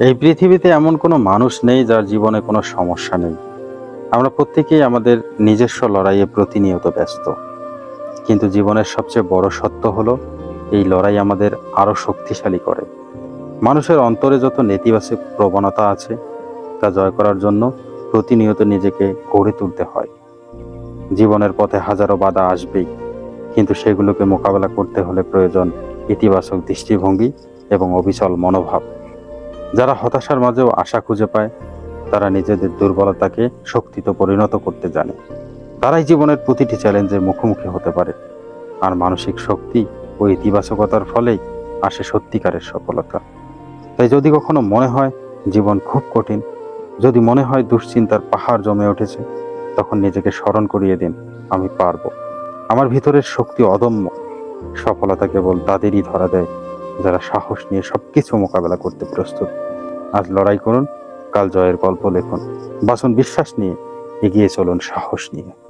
এই পৃথিবীতে এমন কোনো মানুষ নেই যার জীবনে কোনো সমস্যা নেই। আমরা প্রত্যেকেই আমাদের নিজস্ব লড়াইয়ে প্রতিনিয়ত ব্যস্ত। কিন্তু জীবনের সবচেয়ে বড় সত্য হলো, এই লড়াই আমাদের আরো শক্তিশালী করে। মানুষের অন্তরে যত নেতিবাচক প্রবণতা আছে, তা জয় করার জন্য প্রতিনিয়ত নিজেকে গড়ে তুলতে হয়। জীবনের পথে হাজারো বাধা আসবেই, কিন্তু সেগুলোকে মোকাবেলা করতে হলে প্রয়োজন ইতিবাচক দৃষ্টিভঙ্গি এবং অবিচল মনোভাব। যারা হতাশার মাঝেও আশা খুঁজে পায়, তারা নিজেদের দুর্বলতাকে শক্তিতে পরিণত করতে জানে। তারাই জীবনের প্রতিটি চ্যালেঞ্জের মুখোমুখি হতে পারে। আর মানসিক শক্তি ও ইতিবাচকতার ফলেই আসে সত্যিকারের সফলতা। তাই যদি কখনো মনে হয় জীবন খুব কঠিন, যদি মনে হয় দুশ্চিন্তার পাহাড় জমে উঠেছে, তখন নিজেকে স্মরণ করিয়ে দিন, আমি পারবো। আমার ভিতরের শক্তি অদম্য। সফলতা কেবল তাদেরই ধরা দেয় যারা সাহস নিয়ে সবকিছু মোকাবেলা করতে প্রস্তুত। আজ লড়াই করুন, কাল জয়ের গল্প লিখুন। বাঁচুন বিশ্বাস নিয়ে, এগিয়ে চলুন সাহস নিয়ে।